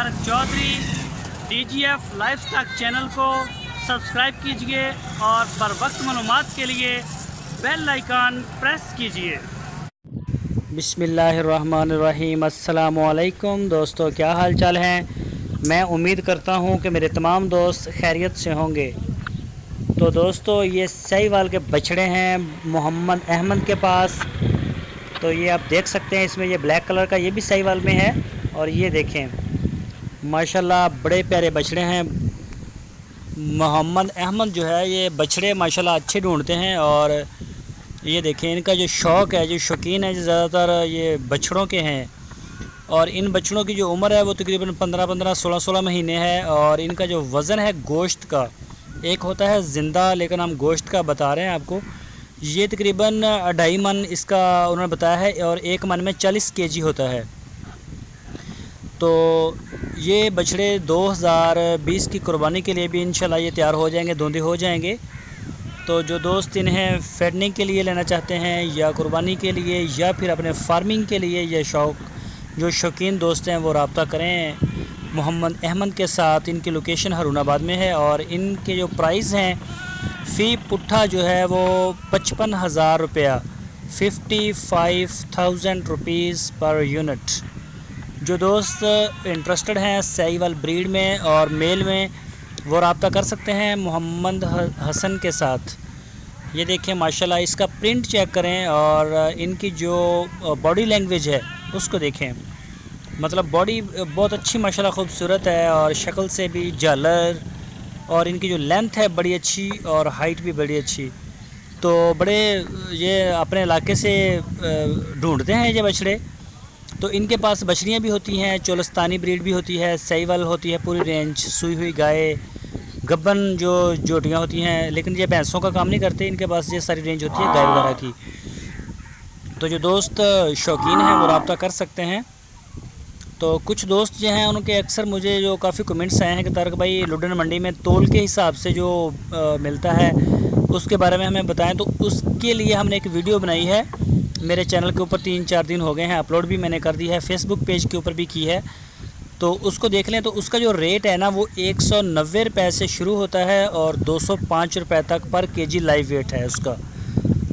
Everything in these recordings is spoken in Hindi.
मुबारक चौधरी। DGF लाइफस्टाइल चैनल को सब्सक्राइब कीजिए और बर वक्त मालूमात के लिए बेल आइकन प्रेस कीजिए। बिस्मिल्लाहिर्रहमानिर्रहीम। अस्सलामुअलैकुम दोस्तों, क्या हाल चाल हैं। मैं उम्मीद करता हूं कि मेरे तमाम दोस्त खैरियत से होंगे। तो दोस्तों, ये साहिवाल के बछड़े हैं मोहम्मद अहमद के पास। तो ये आप देख सकते हैं, इसमें ये ब्लैक कलर का ये भी साहिवाल में है। और ये देखें माशाल्लाह बड़े प्यारे बछड़े हैं। मोहम्मद अहमद जो है ये बछड़े माशाल्लाह अच्छे ढूंढते हैं। और ये देखें इनका जो शौक़ है, जो शौकीन है, जो ज़्यादातर ये बछड़ों के हैं। और इन बछड़ों की जो उम्र है वो तकरीबन 15-15, 16-16 महीने है। और इनका जो वज़न है गोश्त का, एक होता है ज़िंदा लेकिन हम गोश्त का बता रहे हैं आपको, ये तकरीबन 2.5 मन इसका उन्होंने बताया है। और 1 मन में 40 kg होता है। तो ये बछड़े 2020 की कुर्बानी के लिए भी इंशाल्लाह ये तैयार हो जाएंगे, धुंधे हो जाएंगे। तो जो दोस्त इन्हें फेडने के लिए लेना चाहते हैं या कुर्बानी के लिए या फिर अपने फार्मिंग के लिए, ये जो शौकीन दोस्त हैं वो रब्ता करें मोहम्मद अहमद के साथ। इनकी लोकेशन हरुणाबाद में है। और इनके जो प्राइस हैं फ़ी पुट्ठा जो है वो 55,000 रुपया, 55,000 रुपीज़ पर यूनिट। जो दोस्त इंटरेस्टेड हैं साहिवाल ब्रीड में और मेल में, वो रब्ता कर सकते हैं मोहम्मद हसन के साथ। ये देखें माशाल्लाह, इसका प्रिंट चेक करें और इनकी जो बॉडी लैंग्वेज है उसको देखें। मतलब बॉडी बहुत अच्छी माशाल्लाह खूबसूरत है और शक्ल से भी झालर। और इनकी जो लेंथ है बड़ी अच्छी और हाइट भी बड़ी अच्छी। तो बड़े ये अपने इलाके से ढूंढते हैं ये बछड़े। तो इनके पास बछड़ियाँ भी होती हैं, चोलस्तानी ब्रीड भी होती है, साहिवाल होती है पूरी रेंज, सूई हुई गाय, गब्बन जो जोटियाँ होती हैं। लेकिन ये भैंसों का काम नहीं करते, इनके पास ये सारी रेंज होती है गाय वगैरह की। तो जो दोस्त शौकीन हैं वो रब्ता कर सकते हैं। तो कुछ दोस्त जो हैं उनके अक्सर मुझे जो काफ़ी कमेंट्स आए हैं कि तारक भाई लुधियाना मंडी में तोल के हिसाब से जो मिलता है उसके बारे में हमें बताएं। तो उसके लिए हमने एक वीडियो बनाई है मेरे चैनल के ऊपर, 3-4 दिन हो गए हैं, अपलोड भी मैंने कर दी है, फेसबुक पेज के ऊपर भी की है। तो उसको देख लें। तो उसका जो रेट है ना वो 190 रुपये से शुरू होता है और 205 रुपये तक पर kg लाइव वेट है उसका।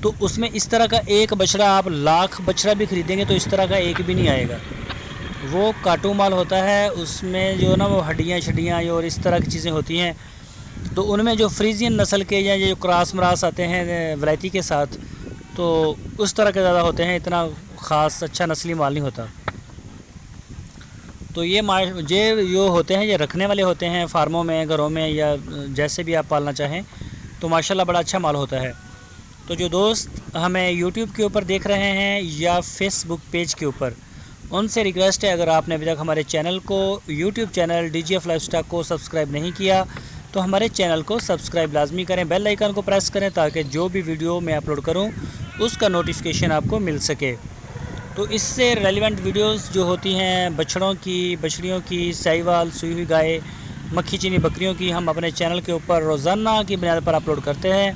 तो उसमें इस तरह का एक बछड़ा, आप लाख बछड़ा भी ख़रीदेंगे तो इस तरह का एक भी नहीं आएगा। वो काटू माल होता है, उसमें जो ना वो हड्डियाँ शड्डियाँ और इस तरह की चीज़ें होती हैं। तो उनमें जो फ्रीजियन नस्ल के या जो क्रॉस मरास आते हैं वैरायटी के साथ, तो उस तरह के ज़्यादा होते हैं, इतना ख़ास अच्छा नस्ली माल नहीं होता। तो ये जो होते हैं ये रखने वाले होते हैं फार्मों में, घरों में, या जैसे भी आप पालना चाहें। तो माशाल्लाह बड़ा अच्छा माल होता है। तो जो दोस्त हमें यूट्यूब के ऊपर देख रहे हैं या फेसबुक पेज के ऊपर, उनसे रिक्वेस्ट है, अगर आपने अभी तक हमारे चैनल को, यूट्यूब चैनल DGF लाइफस्टाइल को सब्सक्राइब नहीं किया तो हमारे चैनल को सब्सक्राइब लाजमी करें, बेल आइकन को प्रेस करें ताकि जो भी वीडियो मैं अपलोड करूं उसका नोटिफिकेशन आपको मिल सके। तो इससे रेलिवेंट वीडियोस जो होती हैं बछड़ों की, बछड़ियों की, साहिवाल, सूई हुई गाय, मक्खी चीनी बकरियों की, हम अपने चैनल के ऊपर रोज़ाना की बुनियाद पर अपलोड करते हैं।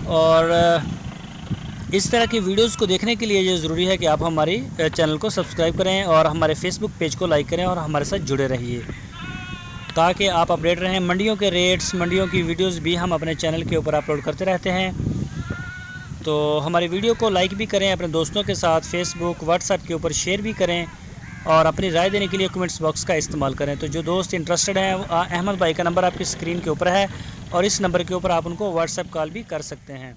और इस तरह की वीडियोस को देखने के लिए ये ज़रूरी है कि आप हमारी चैनल को सब्सक्राइब करें और हमारे फेसबुक पेज को लाइक करें और हमारे साथ जुड़े रहिए ताकि आप अपडेट रहें। मंडियों के रेट्स, मंडियों की वीडियोस भी हम अपने चैनल के ऊपर अपलोड करते रहते हैं। तो हमारी वीडियो को लाइक भी करें, अपने दोस्तों के साथ फेसबुक, व्हाट्सएप के ऊपर शेयर भी करें और अपनी राय देने के लिए कमेंट्स बॉक्स का इस्तेमाल करें। तो जो दोस्त इंटरेस्टेड हैं, अहमद भाई का नंबर आपकी स्क्रीन के ऊपर है और इस नंबर के ऊपर आप उनको व्हाट्सएप कॉल भी कर सकते हैं।